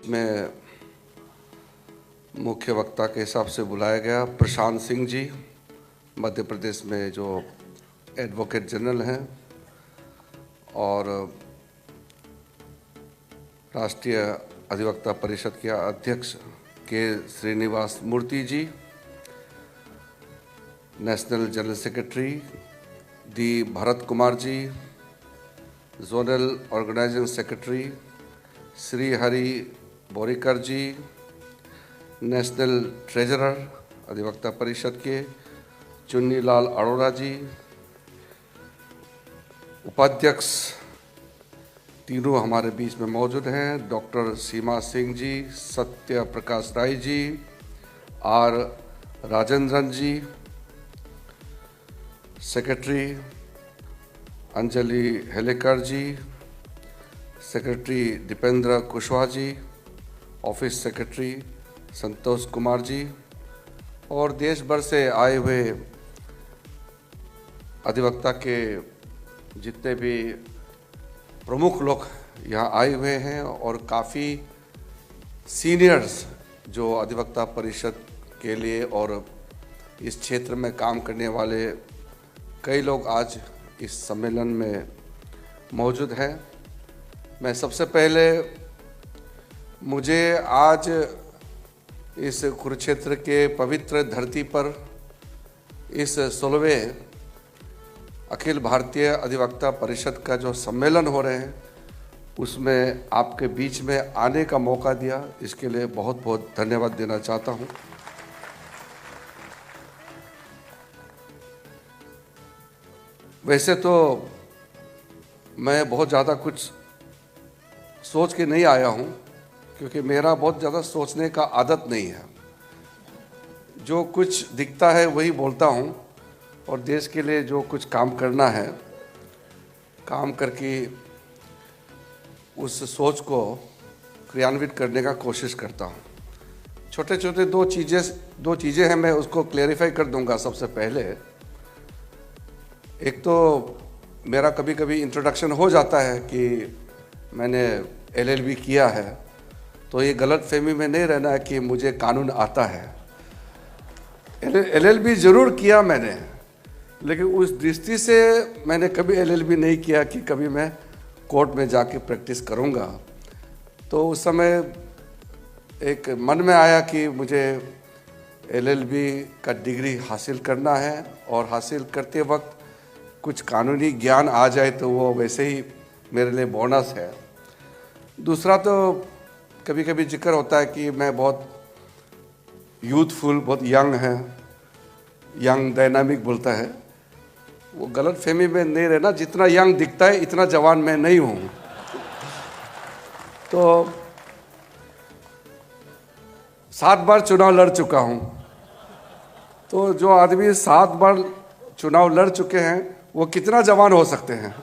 में मुख्य वक्ता के हिसाब से बुलाया गया प्रशांत सिंह जी, मध्य प्रदेश में जो एडवोकेट जनरल हैं, और राष्ट्रीय अधिवक्ता परिषद के अध्यक्ष K Srinivas Murthy ji, national general secretary D Bharat Kumar ji, zonal organising secretary Shri Hari Borikar ji, national treasurer अधिवक्ता परिषद के चुन्नीलाल अरोड़ा जी, उपाध्यक्ष तीनों हमारे बीच में मौजूद हैं, डॉक्टर सीमा Singh ji, Satya Prakash Rai ji, R Rajendran ji, secretary Anjali Helekar ji, secretary Dipendra Kushwaha ji, office secretary Santosh Kumar ji, और देश भर से आए हुए अधिवक्ता के जितने भी प्रमुख लोग यहाँ आए हुए हैं, और काफ़ी सीनियर्स जो अधिवक्ता परिषद के लिए और इस क्षेत्र में काम करने वाले कई लोग आज इस सम्मेलन में मौजूद हैं। मैं सबसे पहले मुझे आज इस कुरुक्षेत्र के पवित्र धरती पर इस 16वें अखिल भारतीय अधिवक्ता परिषद का जो सम्मेलन हो रहे हैं उसमें आपके बीच में आने का मौका दिया, इसके लिए बहुत बहुत धन्यवाद देना चाहता हूं। वैसे तो मैं बहुत ज़्यादा कुछ सोच के नहीं आया हूं, क्योंकि मेरा बहुत ज़्यादा सोचने का आदत नहीं है। जो कुछ दिखता है वही बोलता हूं, और देश के लिए जो कुछ काम करना है, काम करके उस सोच को क्रियान्वित करने का कोशिश करता हूं। छोटे छोटे दो चीज़ें हैं, मैं उसको क्लेरिफाई कर दूंगा। सबसे पहले एक तो मेरा कभी कभी इंट्रोडक्शन हो जाता है कि मैंने LLB किया है, तो ये गलत फहमी में नहीं रहना है कि मुझे कानून आता है। LLB ज़रूर किया मैंने, लेकिन उस दृष्टि से मैंने कभी LLB नहीं किया कि कभी मैं कोर्ट में जाके प्रैक्टिस करूँगा। तो उस समय एक मन में आया कि मुझे LLB का डिग्री हासिल करना है, और हासिल करते वक्त कुछ कानूनी ज्ञान आ जाए तो वो वैसे ही मेरे लिए बोनस है। दूसरा तो कभी कभी जिक्र होता है कि मैं बहुत यूथफुल, बहुत यंग है, यंग डायनामिक बोलता है। वो गलत फहमी में नहीं रहना, जितना यंग दिखता है इतना जवान मैं नहीं हूँ। तो 7 बार चुनाव लड़ चुका हूँ, तो जो आदमी 7 बार चुनाव लड़ चुके हैं वो कितना जवान हो सकते हैं।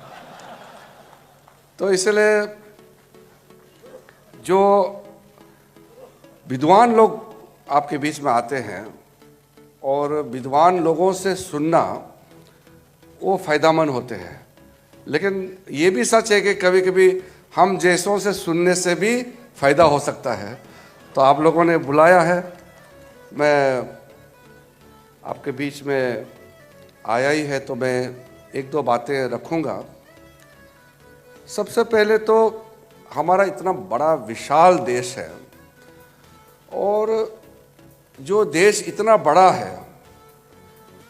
तो इसलिए जो विद्वान लोग आपके बीच में आते हैं और विद्वान लोगों से सुनना, वो फायदामंद होते हैं। लेकिन ये भी सच है कि कभी कभी हम जैसों से सुनने से भी फायदा हो सकता है। तो आप लोगों ने बुलाया है, मैं आपके बीच में आया ही है, तो मैं एक दो बातें रखूँगा। सबसे पहले तो हमारा इतना बड़ा विशाल देश है, और जो देश इतना बड़ा है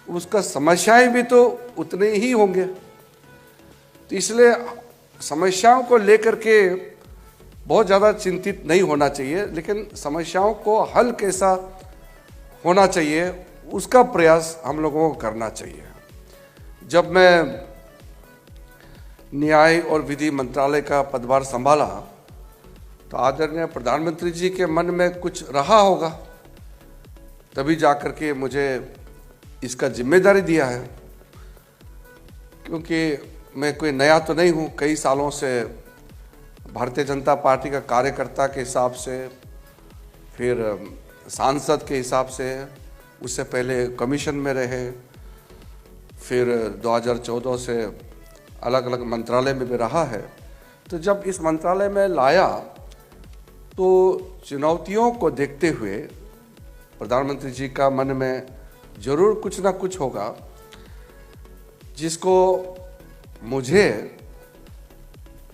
उसका समस्याएं भी तो उतने ही होंगे। तो इसलिए समस्याओं को लेकर के बहुत ज़्यादा चिंतित नहीं होना चाहिए, लेकिन समस्याओं को हल कैसा होना चाहिए उसका प्रयास हम लोगों को करना चाहिए। जब मैं न्याय और विधि मंत्रालय का पदभार संभाला तो आदरणीय प्रधानमंत्री जी के मन में कुछ रहा होगा, तभी जाकर के मुझे इसका जिम्मेदारी दिया है। क्योंकि मैं कोई नया तो नहीं हूँ, कई सालों से भारतीय जनता पार्टी का कार्यकर्ता के हिसाब से, फिर सांसद के हिसाब से, उससे पहले कमीशन में रहे, फिर 2014 से अलग अलग मंत्रालय में भी रहा है। तो जब इस मंत्रालय में लाया तो चुनौतियों को देखते हुए प्रधानमंत्री जी का मन में जरूर कुछ ना कुछ होगा जिसको मुझे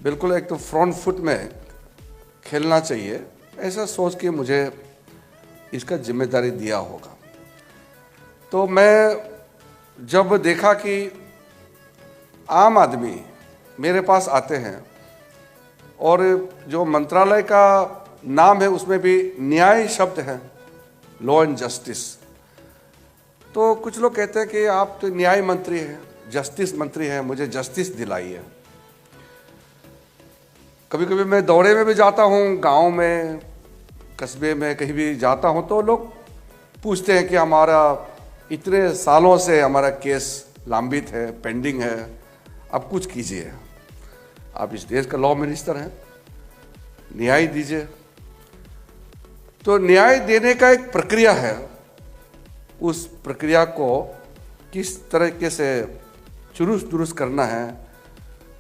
बिल्कुल एक तो फ्रंट फुट में खेलना चाहिए, ऐसा सोच के मुझे इसका जिम्मेदारी दिया होगा। तो मैं जब देखा कि आम आदमी मेरे पास आते हैं और जो मंत्रालय का नाम है उसमें भी न्याय शब्द है, लॉ एंड जस्टिस, तो कुछ लोग कहते हैं कि आप तो न्याय मंत्री हैं, जस्टिस मंत्री हैं, मुझे जस्टिस दिलाइए। कभी कभी मैं दौरे में भी जाता हूँ, गांव में, कस्बे में कहीं भी जाता हूँ, तो लोग पूछते हैं कि हमारा इतने सालों से हमारा केस लंबित है, पेंडिंग है, आप कुछ कीजिए, आप इस देश का लॉ मिनिस्टर हैं, न्याय दीजिए। तो न्याय देने का एक प्रक्रिया है, उस प्रक्रिया को किस तरीके से चुरुस्त दुरुस्त करना है,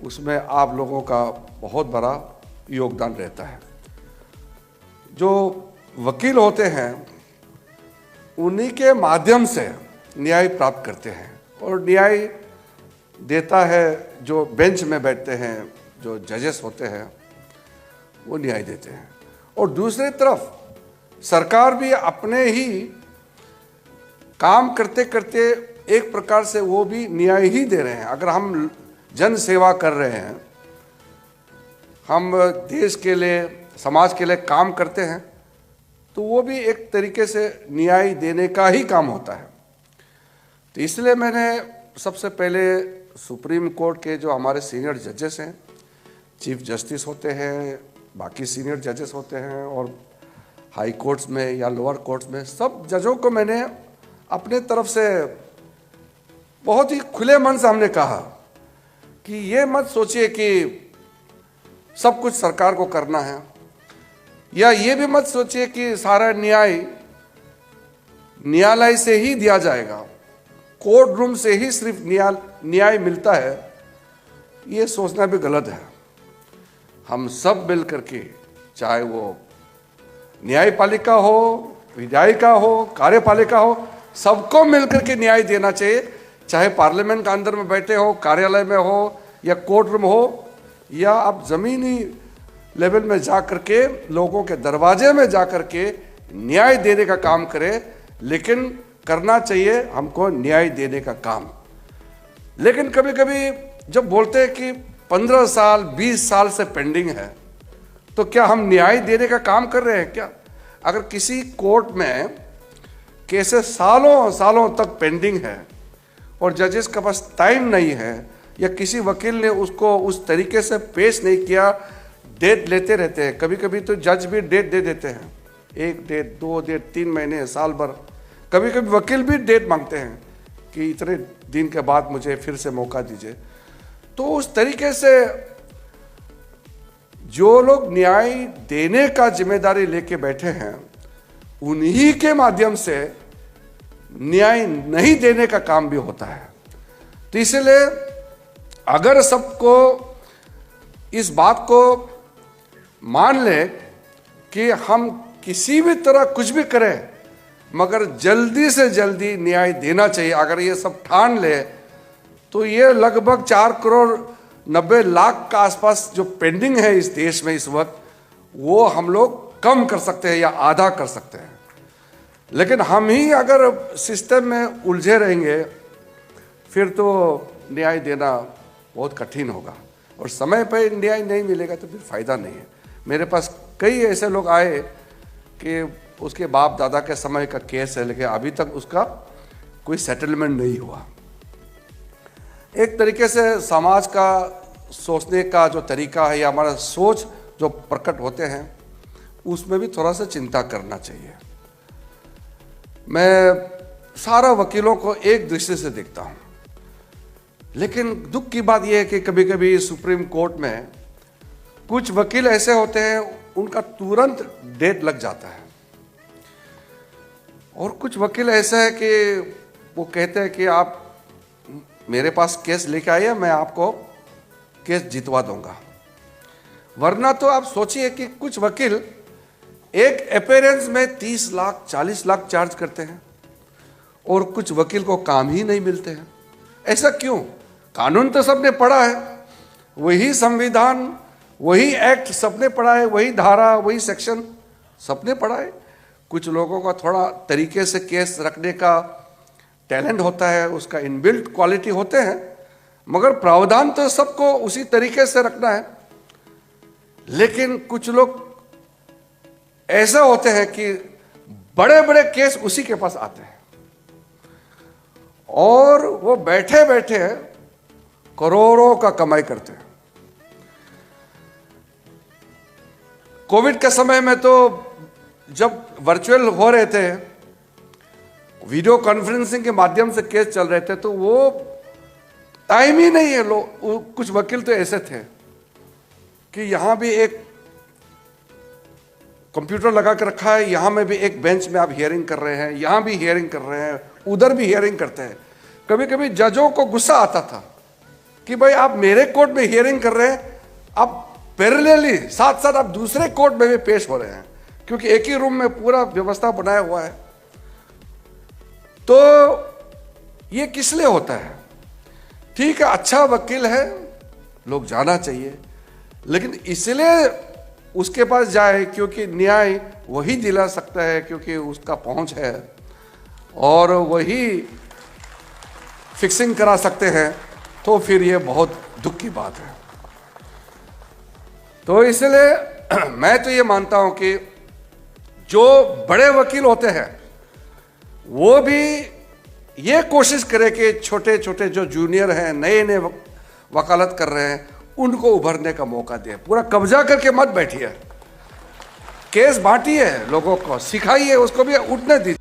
उसमें आप लोगों का बहुत बड़ा योगदान रहता है। जो वकील होते हैं उन्हीं के माध्यम से न्याय प्राप्त करते हैं, और न्याय देता है जो बेंच में बैठते हैं, जो जजेस होते हैं, वो न्याय देते हैं। और दूसरी तरफ सरकार भी अपने ही काम करते करते एक प्रकार से वो भी न्याय ही दे रहे हैं। अगर हम जन सेवा कर रहे हैं, हम देश के लिए, समाज के लिए काम करते हैं, तो वो भी एक तरीके से न्याय देने का ही काम होता है। तो इसलिए मैंने सबसे पहले सुप्रीम कोर्ट के जो हमारे सीनियर जजेस हैं, चीफ जस्टिस होते हैं, बाकी सीनियर जजेस होते हैं, और हाई कोर्ट्स में या लोअर कोर्ट्स में, सब जजों को मैंने अपने तरफ से बहुत ही खुले मन से हमने कहा कि ये मत सोचिए कि सब कुछ सरकार को करना है, या ये भी मत सोचिए कि सारा न्यायालय से ही दिया जाएगा, कोर्ट रूम से ही सिर्फ न्याय मिलता है। ये सोचना भी गलत है। हम सब मिल करके, चाहे वो न्यायपालिका हो, विधायिका हो, कार्यपालिका हो, सबको मिलकर के न्याय देना चाहिए। चाहे पार्लियामेंट के अंदर में बैठे हो, कार्यालय में हो, या कोर्ट रूम हो, या आप जमीनी लेवल में जा करके, लोगों के दरवाजे में जा करके न्याय देने का काम करें। लेकिन करना चाहिए हमको न्याय देने का काम। लेकिन कभी कभी जब बोलते हैं कि 15 साल 20 साल से पेंडिंग है, तो क्या हम न्याय देने का काम कर रहे हैं क्या? अगर किसी कोर्ट में केसेस सालों सालों तक पेंडिंग है और जजेस के पास टाइम नहीं है, या किसी वकील ने उसको उस तरीके से पेश नहीं किया, डेट लेते रहते हैं। कभी कभी तो जज भी डेट दे देते हैं, 1 डेट, 2 डेट, 3 महीने, साल भर। कभी कभी वकील भी डेट मांगते हैं कि इतने दिन के बाद मुझे फिर से मौका दीजिए। तो उस तरीके से जो लोग न्याय देने का जिम्मेदारी लेके बैठे हैं, उन्हीं के माध्यम से न्याय नहीं देने का काम भी होता है। तो इसलिए अगर सबको इस बात को मान ले कि हम किसी भी तरह कुछ भी करें, मगर जल्दी से जल्दी न्याय देना चाहिए, अगर ये सब ठान ले, तो ये लगभग 4 करोड़ 90 लाख का आसपास जो पेंडिंग है इस देश में इस वक्त, वो हम लोग कम कर सकते हैं या आधा कर सकते हैं। लेकिन हम ही अगर सिस्टम में उलझे रहेंगे, फिर तो न्याय देना बहुत कठिन होगा, और समय पर न्याय नहीं मिलेगा तो फिर फायदा नहीं है। मेरे पास कई ऐसे लोग आए कि उसके बाप दादा के समय का केस है, लेकिन अभी तक उसका कोई सेटलमेंट नहीं हुआ। एक तरीके से समाज का सोचने का जो तरीका है, या हमारा सोच जो प्रकट होते हैं, उसमें भी थोड़ा सा चिंता करना चाहिए। मैं सारा वकीलों को एक दृष्टि से देखता हूँ, लेकिन दुख की बात यह है कि कभी कभी सुप्रीम कोर्ट में कुछ वकील ऐसे होते हैं, उनका तुरंत डेट लग जाता है, और कुछ वकील ऐसा है कि वो कहते हैं कि आप मेरे पास केस लेके आइए, मैं आपको केस जितवा दूंगा। वरना तो आप सोचिए कि कुछ वकील एक अपेयरेंस में 30 लाख 40 लाख चार्ज करते हैं और कुछ वकील को काम ही नहीं मिलते हैं। ऐसा क्यों? कानून तो सबने पढ़ा है, वही संविधान, वही एक्ट सबने पढ़ा है, वही धारा, वही सेक्शन सबने पढ़ा है। कुछ लोगों का थोड़ा तरीके से केस रखने का टैलेंट होता है, उसका इनबिल्ट क्वालिटी होते हैं, मगर प्रावधान तो सबको उसी तरीके से रखना है। लेकिन कुछ लोग ऐसा होते हैं कि बड़े बड़े केस उसी के पास आते हैं और वो बैठे बैठे करोड़ों का कमाई करते हैं। कोविड के समय में तो जब वर्चुअल हो रहे थे, वीडियो कॉन्फ्रेंसिंग के माध्यम से केस चल रहे थे, तो वो टाइम ही नहीं है। लोग, कुछ वकील तो ऐसे थे कि यहां भी एक कंप्यूटर लगा के रखा है, यहां में भी एक बेंच में आप हियरिंग कर रहे हैं, यहां भी हियरिंग कर रहे हैं, उधर भी हियरिंग करते हैं। कभी कभी जजों को गुस्सा आता था कि भाई आप मेरे कोर्ट में हियरिंग कर रहे हैं, आप पैरेलली साथ साथ आप दूसरे कोर्ट में भी पेश हो रहे हैं, क्योंकि एक ही रूम में पूरा व्यवस्था बनाया हुआ है। तो ये किस लिए होता है? ठीक है, अच्छा वकील है, लोग जाना चाहिए, लेकिन इसलिए उसके पास जाए क्योंकि न्याय वही दिला सकता है, क्योंकि उसका पहुंच है और वही फिक्सिंग करा सकते हैं, तो फिर ये बहुत दुख की बात है। तो इसलिए मैं तो ये मानता हूं कि जो बड़े वकील होते हैं वो भी ये कोशिश करें कि छोटे छोटे जो जूनियर हैं, नए नए वकालत कर रहे हैं, उनको उभरने का मौका दे। पूरा कब्जा करके मत बैठिए, केस बांटिए, लोगों को सिखाइए, उसको भी उठने दीजिए।